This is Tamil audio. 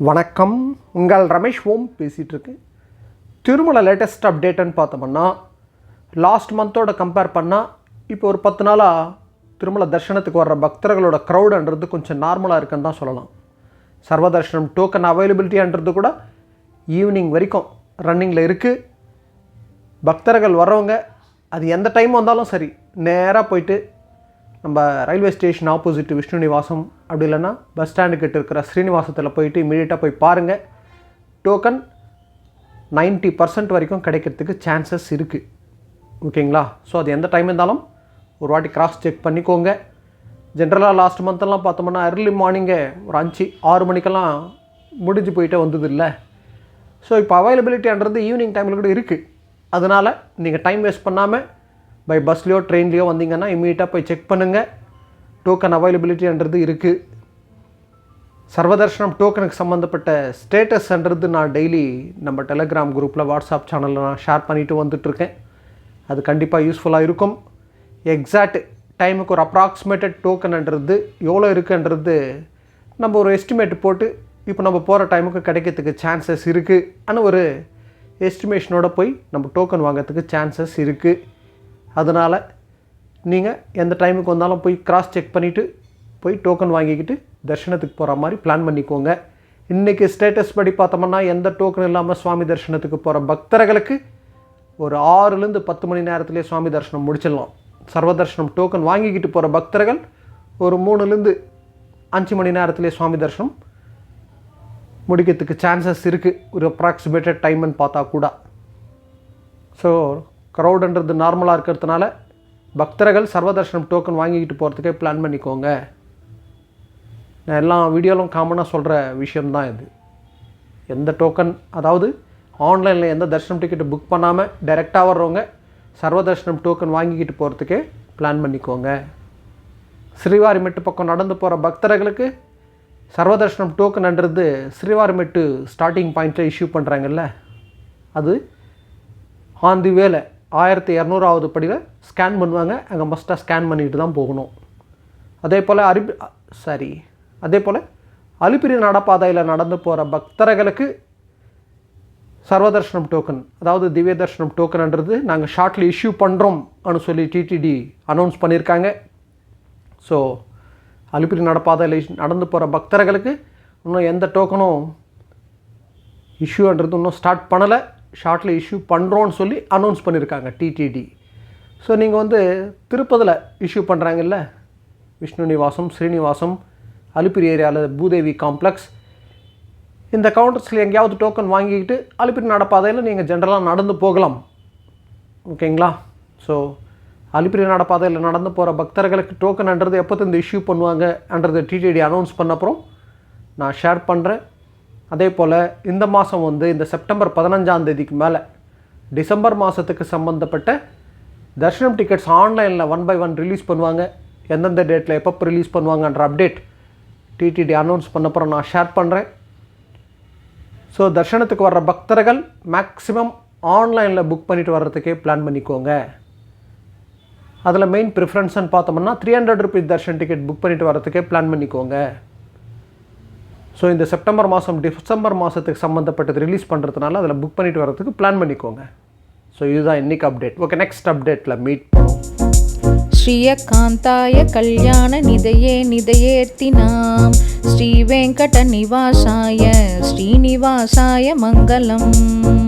வணக்கம், உங்கள் ரமேஷ் ஓம் பேசிகிட்டு இருக்கேன். திருமலை லேட்டஸ்ட் அப்டேட்டுன்னு பார்த்தோம்னா, லாஸ்ட் மந்தோட கம்பேர் பண்ணால் இப்போ ஒரு 10 நாளாக திருமலை தரிசனத்துக்கு வர்ற பக்தர்களோட க்ரௌடுன்றது கொஞ்சம் நார்மலாக இருக்குன்னு தான் சொல்லலாம். சர்வ தரிசனம் டோக்கன் அவைலபிலிட்டின்றது கூட ஈவினிங் வரைக்கும் ரன்னிங்கில் இருக்குது. பக்தர்கள் வர்றவங்க அது எந்த டைம் வந்தாலும் சரி, நேராக போயிட்டு நம்ம railway station opposite Vishnu Nivasam, அப்படி இல்லைன்னா பஸ் ஸ்டாண்டுக்கிட்ட இருக்கிற ஸ்ரீனிவாசத்தில் போயிட்டு இமீடியட்டாக போய் பாருங்கள். டோக்கன் 90% வரைக்கும் கிடைக்கிறதுக்கு சான்சஸ் இருக்குது. ஓகேங்களா? ஸோ அது எந்த டைம் இருந்தாலும் ஒரு வாட்டி கிராஸ் செக் பண்ணிக்கோங்க. ஜென்ரலாக லாஸ்ட் மந்த்தெல்லாம் பார்த்தோம்னா அர்லி மார்னிங்கே ஒரு 5-6 மணிக்கெல்லாம் முடிஞ்சு போயிட்டே வந்தது இல்லை. ஸோ இப்போ அவைலபிலிட்டின்றது ஈவினிங் டைமில் கூட இருக்குது. அதனால் நீங்கள் டைம் வேஸ்ட் பண்ணாமல் பை பஸ்லேயோ ட்ரெயின்லேயோ வந்தீங்கன்னா இமீடியட்டாக போய் செக் பண்ணுங்கள். டோக்கன் அவைலபிலிட்டின்றது இருக்குது. சர்வதர்ஷனம் டோக்கனுக்கு சம்மந்தப்பட்ட ஸ்டேட்டஸ்ன்றது நான் டெய்லி நம்ம டெலகிராம் குரூப்பில், வாட்ஸ்அப் சேனலில் நான் ஷேர் பண்ணிவிட்டு வந்துட்டுருக்கேன். அது கண்டிப்பாக யூஸ்ஃபுல்லாக இருக்கும். எக்ஸாக்ட் டைமுக்கு ஒரு அப்ராக்சிமேட்டட் டோக்கன்ன்றது எவ்வளோ இருக்குன்றது நம்ம ஒரு எஸ்டிமேட் போட்டு இப்போ நம்ம போகிற டைமுக்கு கிடைக்கிறதுக்கு சான்சஸ் இருக்குது. ஆனால் ஒரு எஸ்டிமேஷனோடு போய் நம்ம டோக்கன் வாங்கிறதுக்கு சான்சஸ் இருக்குது. அதனால் நீங்கள் எந்த டைமுக்கு வந்தாலும் போய் கிராஸ் செக் பண்ணிவிட்டு போய் டோக்கன் வாங்கிக்கிட்டு தரிசனத்துக்கு போகிற மாதிரி பிளான் பண்ணிக்கோங்க. இன்றைக்கி ஸ்டேட்டஸ் படி பார்த்தோம்னா எந்த டோக்கன் இல்லாமல் சுவாமி தரிசனத்துக்கு போகிற பக்தர்களுக்கு ஒரு 6லேருந்து 10 மணி நேரத்துலேயே சுவாமி தரிசனம் முடிச்சிடலாம். சர்வ தரிசனம் டோக்கன் வாங்கிக்கிட்டு போகிற பக்தர்கள் ஒரு 3லேருந்து 5 மணி நேரத்துலேயே சுவாமி தரிசனம் முடிக்கிறதுக்கு சான்சஸ் இருக்குது. ஒரு அப்ராக்சிமேட்டட் டைம்னு பார்த்தா கூட. ஸோ க்ரௌடுன்றது நார்மலாக இருக்கிறதுனால பக்தர்கள் சர்வதர்ஷனம் டோக்கன் வாங்கிக்கிட்டு போகிறதுக்கே பிளான் பண்ணிக்கோங்க. நான் எல்லா வீடியோவிலும் காமனாக சொல்கிற விஷயம்தான் இது. எந்த டோக்கன், அதாவது ஆன்லைனில் எந்த தரிசனம் டிக்கெட்டு புக் பண்ணாமல் டைரெக்டாக வர்றவங்க சர்வதர்ஷனம் டோக்கன் வாங்கிக்கிட்டு போகிறதுக்கே பிளான் பண்ணிக்கோங்க. ஸ்ரீவாரிமெட்டு பக்கம் நடந்து போகிற பக்தர்களுக்கு சர்வதர்ஷனம் டோக்கன்ன்றது ஸ்ரீவாரிமெட்டு ஸ்டார்டிங் பாயிண்ட்டில் இஷ்யூ பண்ணுறாங்கல்ல, அது ஆன் தி வேலை 1200வது படியில் ஸ்கேன் பண்ணுவாங்க. அங்கே மஸ்ட்டாக ஸ்கேன் பண்ணிட்டு தான் போகணும். அதே போல் அலிப்பிரி நடப்பாதையில் நடந்து போகிற பக்தர்களுக்கு சர்வதர்ஷனம் டோக்கன், அதாவது திவ்ய தர்ஷனம் டோக்கன்ன்றது நாங்கள் ஷார்ட்லி இஷ்யூ பண்ணுறோம்னு சொல்லி டிடிடி அனௌன்ஸ் பண்ணியிருக்காங்க. ஸோ அலிப்பிரி நடப்பாதையில் நடந்து போகிற பக்தர்களுக்கு இன்னும் எந்த டோக்கனும் இஷ்யூன்றது இன்னும் ஸ்டார்ட் பண்ணலை. ஷார்ட்லி இஷ்யூ பண்ணுறோன்னு சொல்லி அனௌன்ஸ் பண்ணியிருக்காங்க டிடிடி. ஸோ நீங்கள் திருப்பதியில் இஷ்யூ பண்ணுறாங்கல்ல, விஷ்ணு நிவாசம், ஸ்ரீனிவாசம், அலிப்பிரி ஏரியாவில் பூதேவி காம்ப்ளெக்ஸ், இந்த கவுண்டர்ஸில் எங்கேயாவது டோக்கன் வாங்கிக்கிட்டு அலிப்பிரி நடப்பாதையில் நீங்கள் ஜென்ரலாக நடந்து போகலாம். ஓகேங்களா? ஸோ அலிப்பிரி நடப்பாதையில் நடந்து போகிற பக்தர்களுக்கு டோக்கன்ன்றது எப்போது இஷ்யூ பண்ணுவாங்கன்றது டிடிடி அனௌன்ஸ் பண்ண அப்புறம் நான் ஷேர் பண்ணுறேன். அதே போல் இந்த மாதம் இந்த செப்டம்பர் 15ஆம் தேதிக்கு மேலே டிசம்பர் மாதத்துக்கு சம்மந்தப்பட்ட தர்ஷனம் டிக்கெட்ஸ் ஆன்லைனில் 1 by 1 ரிலீஸ் பண்ணுவாங்க. எந்தெந்த டேட்டில் எப்போ ரிலீஸ் பண்ணுவாங்கன்ற அப்டேட் டிடிடி அனௌன்ஸ் பண்ணப்புறம் நான் ஷேர் பண்ணுறேன். ஸோ தர்ஷனத்துக்கு வர்ற பக்தர்கள் மேக்ஸிமம் ஆன்லைனில் புக் பண்ணிவிட்டு வர்றதுக்கே பிளான் பண்ணிக்கோங்க. அதில் மெயின் ப்ரிஃபரன்ஸ்ன்னு பார்த்தோம்னா 300 rupees தர்ஷன் டிக்கெட் புக் பண்ணிவிட்டு வர்றதுக்கே பிளான் பண்ணிக்கோங்க. ஸோ இந்த செப்டம்பர் மாதம் டிசம்பர் மாதத்துக்கு சம்மந்தப்பட்டது ரிலீஸ் பண்ணுறதுனால அதில் புக் பண்ணிவிட்டு வரதுக்கு பிளான் பண்ணிக்கோங்க. ஸோ இதுதான் இன்றைக்கி அப்டேட். ஓகே, நெக்ஸ்ட் அப்டேட்டில் மீட் பண்ணுவோம். ஸ்ரீயகாந்தாய கல்யாண நிதையே நிதையேர்த்தினாம் ஸ்ரீ வெங்கட நிவாசாய ஸ்ரீனிவாசாய மங்களம்.